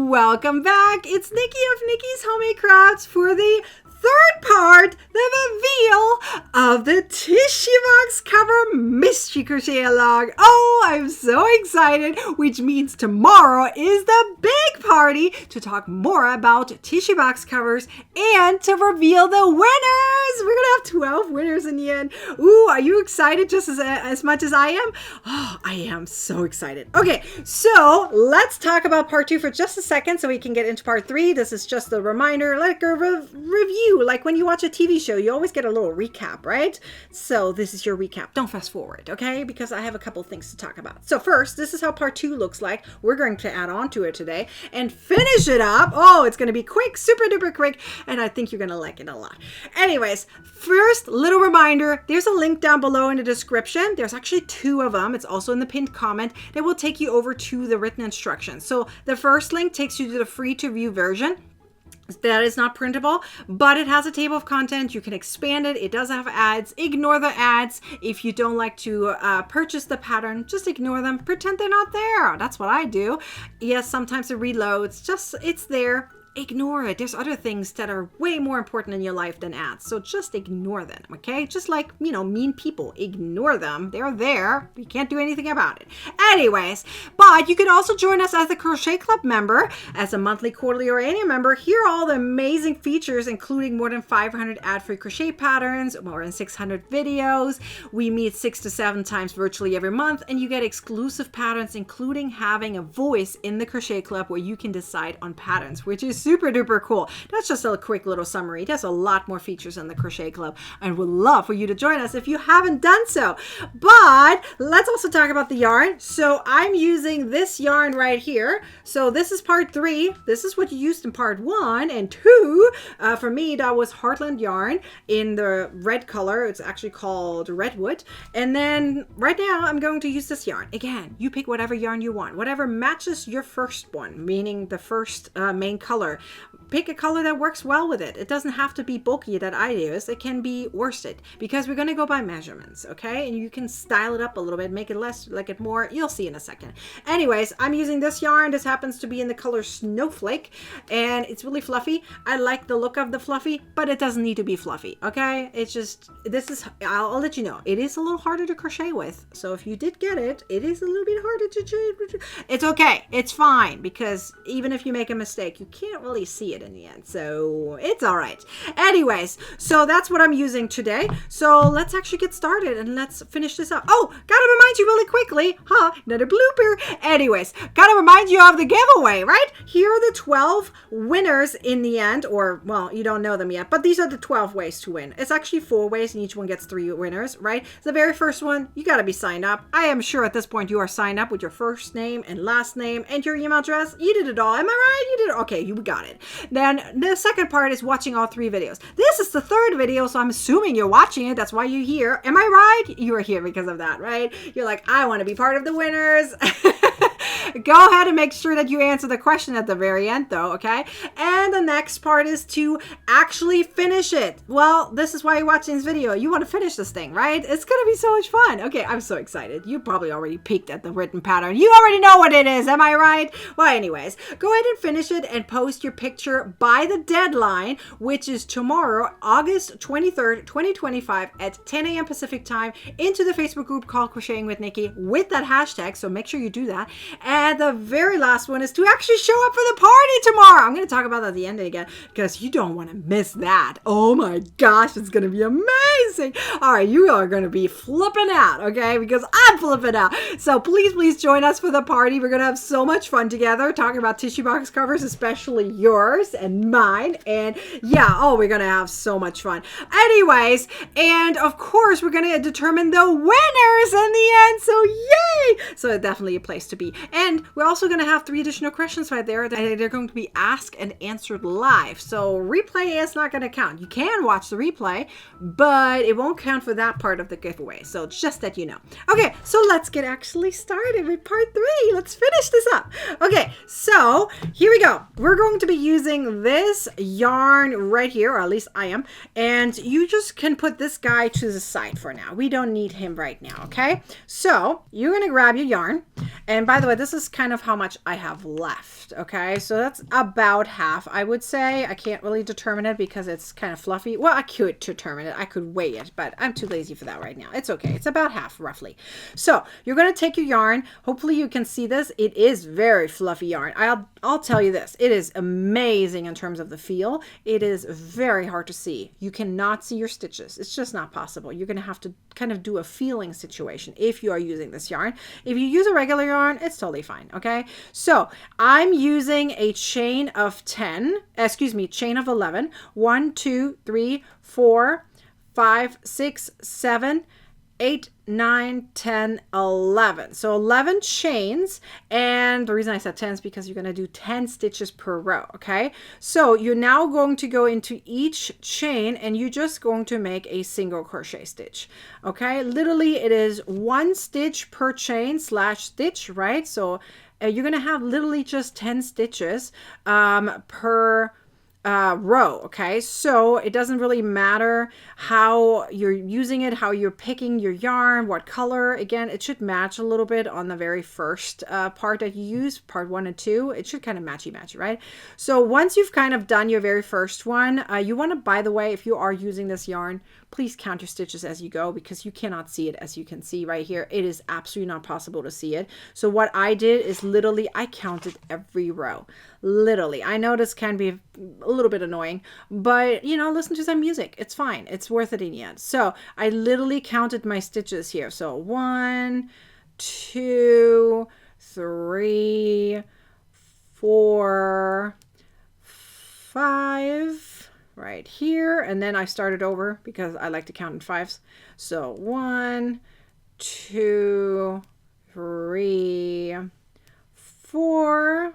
Welcome back. It's Nikki of Nikki's Homemade Crafts for the third part, the reveal of the tissue box cover mystery crochet along. Oh, I'm so excited, which means tomorrow is the big party to talk more about tissue box covers and to reveal the winners. We're gonna have 12 winners in the end. Ooh, are you excited just as much as I am? Oh, I am so excited. Okay, so let's talk about part 2 for just a second so we can get into part 3. This is just a reminder, like a review. Like when you watch a TV show, you always get a little recap, right? So this is your recap. Don't fast forward, okay? Because I have a couple things to talk about. So first, this is how part 2 looks like. We're going to add on to it today and finish it up. Oh, it's going to be quick, super duper quick, and I think you're going to like it a lot. Anyways, first, little reminder, there's a link down below in the description. There's actually 2 of them. It's also in the pinned comment that will take you over to the written instructions. So the first link takes you to the free to view version. That is not printable, but it has a table of content. You can expand it. It does have ads. Ignore the ads. If you don't like to purchase the pattern, just ignore them. Pretend they're not there. That's what I do. Yes, sometimes it reloads. Just, it's there. Ignore it. There's other things that are way more important in your life than ads. So just ignore them, okay? Just like, you know, mean people. Ignore them. They're there. You can't do anything about it. Anyways, but you can also join us as a Crochet Club member, as a monthly, quarterly, or annual member. Here are all the amazing features, including more than 500 ad-free crochet patterns, more than 600 videos. We meet 6 to 7 times virtually every month, and you get exclusive patterns, including having a voice in the Crochet Club where you can decide on patterns, which is super duper cool. That's just a quick little summary. There's a lot more features in the Crochet Club and would love for you to join us if you haven't done so. But let's also talk about the yarn. So I'm using this yarn right here. So this is part 3. This is what you used in part 1 and 2. For me, that was Heartland yarn in the red color. It's actually called Redwood. And then right now I'm going to use this yarn. Again, you pick whatever yarn you want, whatever matches your first one, meaning the first main color. Pick a color that works well with it. It doesn't have to be bulky that I use. It can be worsted because we're going to go by measurements, okay? And you can style it up a little bit, make it less, like it more. You'll see in a second. Anyways, I'm using this yarn. This happens to be in the color Snowflake, and it's really fluffy. I like the look of the fluffy, but it doesn't need to be fluffy, okay? It's just, this is, I'll let you know, it is a little harder to crochet with. So if you did get it, it is a little bit harder to, it's okay. It's fine, because even if you make a mistake, you can't really see it in the end, so it's all right. Anyways, so that's what I'm using today. So let's actually get started and let's finish this up. Oh, gotta remind you really quickly, another blooper. Anyways, gotta remind you of the giveaway, right? Here are the 12 winners in the end, or well, you don't know them yet, but these are the 12 ways to win. It's actually 4 ways and each one gets 3 winners, right? The very first one, you gotta be signed up. I am sure at this point you are signed up with your first name and last name and your email address. You did it all. Am I right? You did it. Okay, you got it. Then the second part is watching all 3 videos. This is the 3rd video, so I'm assuming you're watching it. That's why you're here. Am I right? You are here because of that, right? You're like, I want to be part of the winners. Go ahead and make sure that you answer the question at the very end though, okay? And the next part is to actually finish it. Well, this is why you're watching this video. You want to finish this thing, right? It's going to be so much fun. Okay, I'm so excited. You probably already peeked at the written pattern. You already know what it is, am I right? Well, anyways, go ahead and finish it and post your picture by the deadline, which is tomorrow, August 23rd, 2025 at 10 a.m. Pacific time into the Facebook group called Crocheting with Nikki with that hashtag. So make sure you do that. And the very last one is to actually show up for the party tomorrow. I'm going to talk about that at the end again because you don't want to miss that. Oh my gosh, it's going to be amazing. All right, you are going to be flipping out, okay? Because I'm flipping out. So please join us for the party. We're going to have so much fun together talking about tissue box covers, especially yours and mine. And yeah, oh, we're going to have so much fun. Anyways, and of course, we're going to determine the winners in the end. So yay! So definitely a place to be. And we're also going to have 3 additional questions right there that they're going to be asked and answered live. So replay is not going to count. You can watch the replay, but it won't count for that part of the giveaway. So just that you know. Okay, so let's get actually started with part 3. Let's finish this up. Okay, so here we go. We're going to be using this yarn right here, or at least I am. And you just can put this guy to the side for now. We don't need him right now, okay? So you're going to grab your yarn. And by the way, this is kind of how much I have left. Okay, so that's about half, I would say. I can't really determine it because it's kind of fluffy. Well, I could determine it. I could weigh it, but I'm too lazy for that right now. It's okay. It's about half roughly. So you're going to take your yarn. Hopefully you can see this. It is very fluffy yarn. I'll tell you this. It is amazing in terms of the feel. It is very hard to see. You cannot see your stitches. It's just not possible. You're going to have to kind of do a feeling situation if you are using this yarn. If you use a regular yarn, it's totally fine. Okay. So I'm using a chain of 11. 1, 2, 3, 4, 5, 6, 7, 8, 9, 10, 11. So 11 chains. And the reason I said 10 is because you're going to do 10 stitches per row. Okay. So you're now going to go into each chain and you're just going to make a single crochet stitch. Okay. Literally it is 1 stitch per chain / stitch, right? So you're going to have literally just 10 stitches per row. Okay, so it doesn't really matter how you're using it, how you're picking your yarn, what color. Again, it should match a little bit on the very first part that you use, part 1 and 2. It should kind of matchy, right? So once you've kind of done your very first one, you want to, by the way, if you are using this yarn, please count your stitches as you go because you cannot see it. As you can see right here, it is absolutely not possible to see it. So what I did is literally I counted every row. Literally, I know this can be a little bit annoying, but you know, listen to some music. It's fine. It's worth it in the end. So I literally counted my stitches here. So 1, 2, 3, 4, 5. Right here, and then I started over because I like to count in 5s. So 1, 2, 3, 4,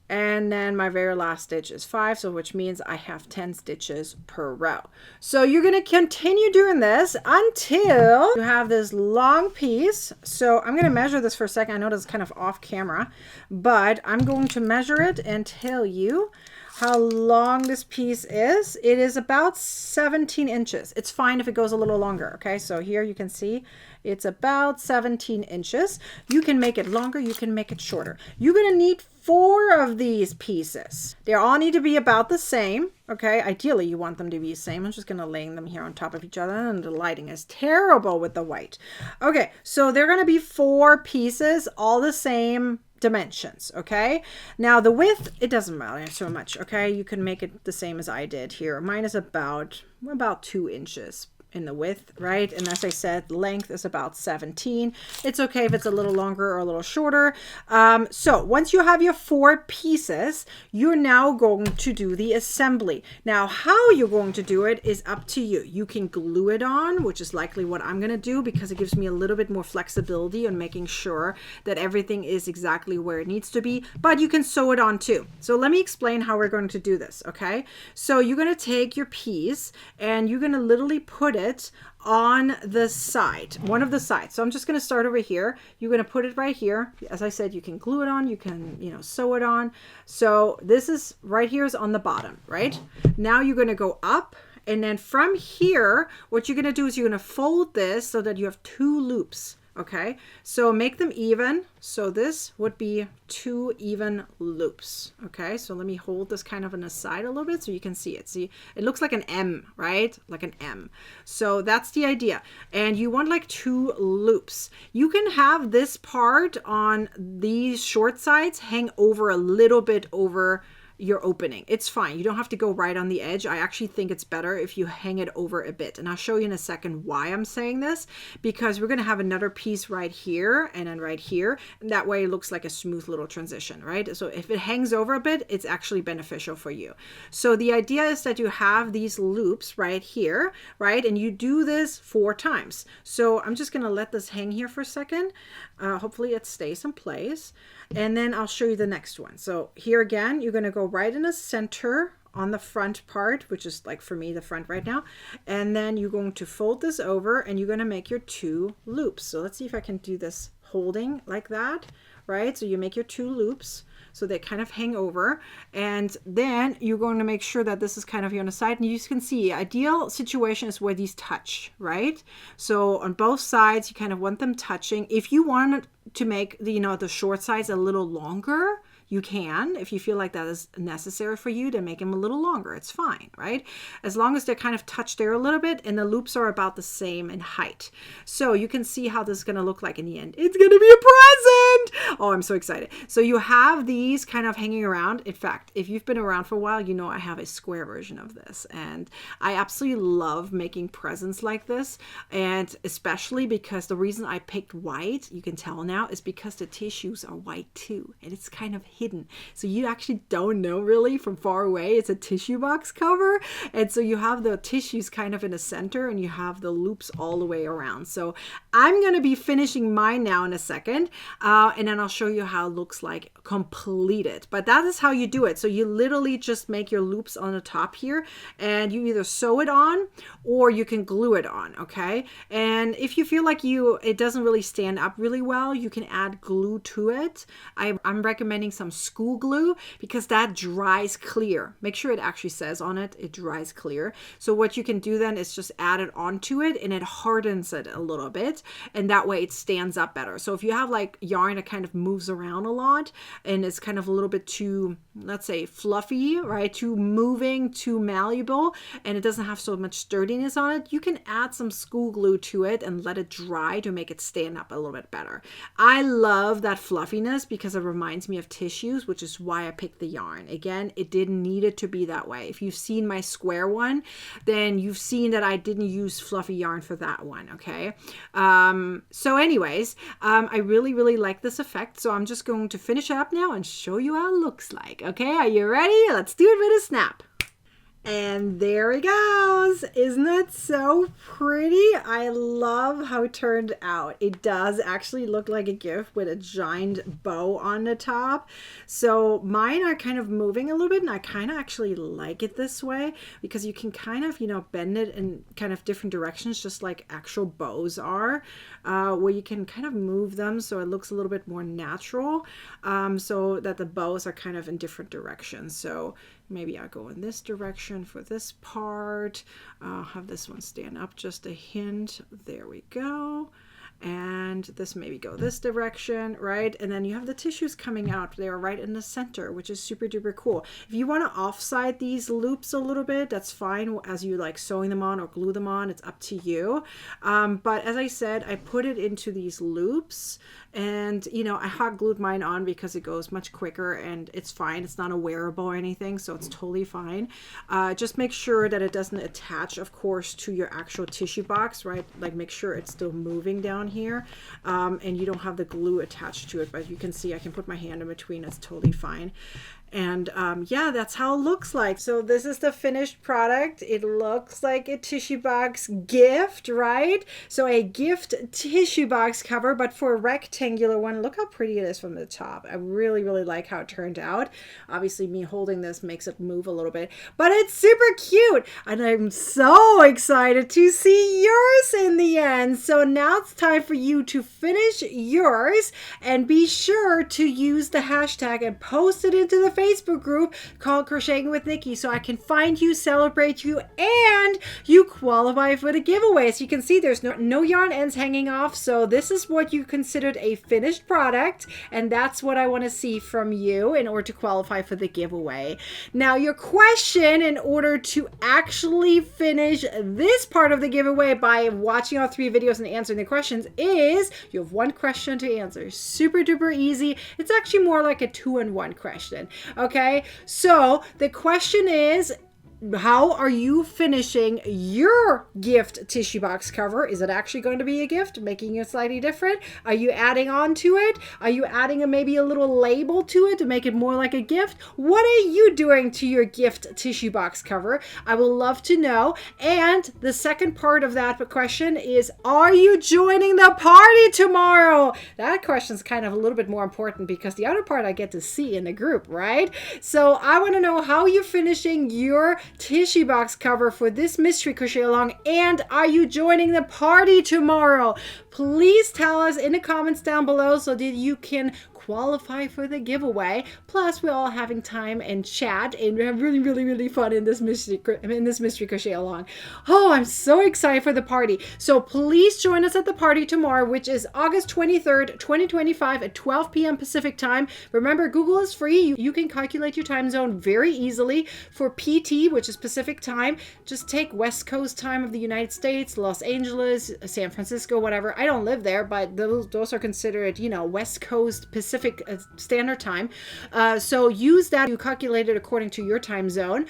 and then my very last stitch is 5, so which means I have 10 stitches per row. So you're going to continue doing this until you have this long piece. So I'm going to measure this for a second. I know this is kind of off camera, but I'm going to measure it and tell you how long this piece is. It is about 17 inches. It's fine if it goes a little longer. Okay, so here you can see it's about 17 inches. You can make it longer, you can make it shorter. You're gonna need 4 of these pieces. They all need to be about the same. Okay, ideally you want them to be the same. I'm just gonna lay them here on top of each other, and the lighting is terrible with the white. Okay, so they're gonna be 4 pieces, all the same dimensions. Okay, now the width, it doesn't matter so much. Okay, you can make it the same as I did here. Mine is about 2 inches in the width, right? And as I said, length is about 17. It's okay if it's a little longer or a little shorter. So once you have your 4 pieces, you're now going to do the assembly. Now, how you're going to do it is up to you. You can glue it on, which is likely what I'm going to do because it gives me a little bit more flexibility on making sure that everything is exactly where it needs to be, but you can sew it on too. So let me explain how we're going to do this, okay? So you're going to take your piece and you're going to literally put it on the side, one of the sides. So I'm just going to start over here. You're going to put it right here. As I said, you can glue it on, you can, sew it on. So this is right here is on the bottom, right? Now you're going to go up, and then from here, what you're going to do is you're going to fold this so that you have 2 loops. Okay, so make them even. So this would be 2 even loops. Okay, so let me hold this kind of on the side a little bit so you can see it. See, it looks like an M, right? Like an M. So that's the idea. And you want like 2 loops. You can have this part on these short sides hang over a little bit over your opening. It's fine. You don't have to go right on the edge. I actually think it's better if you hang it over a bit. And I'll show you in a second why I'm saying this, because we're going to have another piece right here and then right here. And that way it looks like a smooth little transition, right? So if it hangs over a bit, it's actually beneficial for you. So the idea is that you have these loops right here, right? And you do this 4 times. So I'm just going to let this hang here for a second. Hopefully it stays in place. And then I'll show you the next one. So here again, you're going to go right in the center on the front part, which is like for me the front right now. And then you're going to fold this over and you're going to make your 2 loops. So let's see if I can do this holding like that, right? So you make your 2 loops so they kind of hang over, and then you're going to make sure that this is kind of here on the side, and you can see ideal situation is where these touch, right? So on both sides you kind of want them touching. If you want to make the, the short sides a little longer, you can. If you feel like that is necessary for you, to make them a little longer, it's fine, right? As long as they're kind of touched there a little bit and the loops are about the same in height. So you can see how this is going to look like in the end. It's going to be a present. Oh, I'm so excited. So you have these kind of hanging around. In fact, if you've been around for a while, you know I have a square version of this, and I absolutely love making presents like this. And especially because the reason I picked white, you can tell now, is because the tissues are white too, and it's kind of hidden. So you actually don't know really from far away it's a tissue box cover. And so you have the tissues kind of in the center, and you have the loops all the way around. So I'm going to be finishing mine now in a second. And then I'll show you how it looks like completed. But that is how you do it. So you literally just make your loops on the top here, and you either sew it on or you can glue it on. Okay. And if you feel like it doesn't really stand up really well, you can add glue to it. I'm recommending some school glue because that dries clear. Make sure it actually says on it, it dries clear. So what you can do then is just add it onto it, and it hardens it a little bit, and that way it stands up better. So if you have like yarn that kind of moves around a lot and it's kind of a little bit too, let's say, fluffy, right? Too moving, too malleable, and it doesn't have so much sturdiness on it, you can add some school glue to it and let it dry to make it stand up a little bit better. I love that fluffiness because it reminds me of tissues, which is why I picked the yarn. Again, it didn't need it to be that way. If you've seen my square one, then you've seen that I didn't use fluffy yarn for that one, okay? So anyways, I really like this effect, so I'm just going to finish up now and show you how it looks like. Okay, are you ready? Let's do it with a snap. And there it goes. Isn't it so pretty? I love how it turned out. It does actually look like a gift with a giant bow on the top. So mine are kind of moving a little bit, and I kind of actually like it this way because you can kind of, bend it in kind of different directions, just like actual bows are, where you can kind of move them so it looks a little bit more natural, so that the bows are kind of in different directions. So maybe I'll go in this direction for this part. I'll have this one stand up just a hint. There we go. And this maybe go this direction, right? And then you have the tissues coming out there right in the center, which is super duper cool. If you want to offside these loops a little bit, that's fine as you like sewing them on or glue them on. It's up to you. But as I said, I put it into these loops, and I hot glued mine on because it goes much quicker, and it's fine. It's not a wearable or anything, so it's totally fine. Just make sure that it doesn't attach, of course, to your actual tissue box, right? Like make sure it's still moving down here, and you don't have the glue attached to it, but you can see I can put my hand in between. It's totally fine. And yeah, that's how it looks like. So this is the finished product. It looks like a tissue box gift, right? So a gift tissue box cover, but for a rectangular one. Look how pretty it is from the top. I really like how it turned out. Obviously me holding this makes it move a little bit, but it's super cute, and I'm so excited to see yours in the end. So now it's time for you to finish yours, and be sure to use the hashtag and post it into the Facebook group called Crocheting with Nikki, so I can find you, celebrate you, and you qualify for the giveaway. So you can see there's no yarn ends hanging off, so this is what you considered a finished product, and that's what I want to see from you in order to qualify for the giveaway. Now your question, in order to actually finish this part of the giveaway by watching all 3 videos and answering the questions, is you have 1 question to answer. Super duper easy. It's actually more like a 2-in-1 question. Okay, so the question is, how are you finishing your gift tissue box cover? Is it actually going to be a gift, making it slightly different? Are you adding on to it? Are you adding maybe a little label to it to make it more like a gift? What are you doing to your gift tissue box cover? I will love to know. And the second part of that question is, are you joining the party tomorrow? That question is kind of a little bit more important because the other part I get to see in the group, right? So I want to know how you're finishing your tissue box cover for this mystery crochet along, and are you joining the party tomorrow? Please tell us in the comments down below so that you can qualify for the giveaway. Plus, we're all having time and chat, and we have really, really, really fun in this mystery crochet along. Oh, I'm so excited for the party. So please join us at the party tomorrow, which is August 23rd, 2025 at 12 p.m. Pacific time. Remember, Google is free. You can calculate your time zone very easily. For PT, which is Pacific time, just take West Coast time of the United States, Los Angeles, San Francisco, whatever. I don't live there, but those are considered, West Coast Pacific Standard Time. So use that. You calculate it according to your time zone.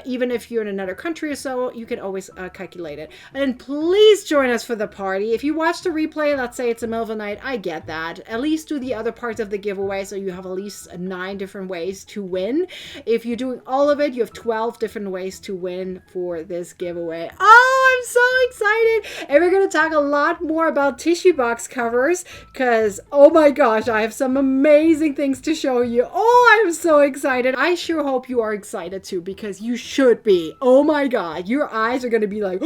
Even if you're in another country or so, you can always calculate it. And please join us for the party. If you watch the replay, let's say it's the middle of the night, I get that. At least do the other parts of the giveaway so you have at least 9 different ways to win. If you're doing all of it, you have 12 different ways to win for this giveaway. Oh, I'm so excited. And we're going to talk a lot more about tissue box covers because, oh my gosh, I have some amazing things to show you. Oh, I'm so excited. I sure hope you are excited too because you should be. Oh my God, your eyes are going to be like,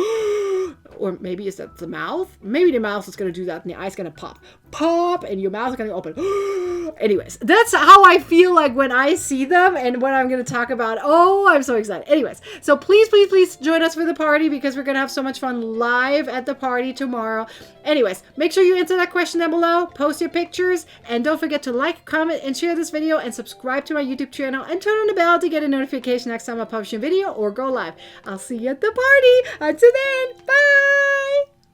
or maybe is that the mouth? Maybe the mouth is going to do that and the eye's going to pop, and your mouth is going to open. Anyways, that's how I feel like when I see them and what I'm going to talk about. Oh, I'm so excited. Anyways, so please, please, please join us for the party because we're going to have so much fun live at the party tomorrow. Anyways, make sure you answer that question down below, post your pictures, and don't forget to like, comment, and share this video, and subscribe to my YouTube channel, and turn on the bell to get a notification next time I publish a video or go live. I'll see you at the party. Until then, bye!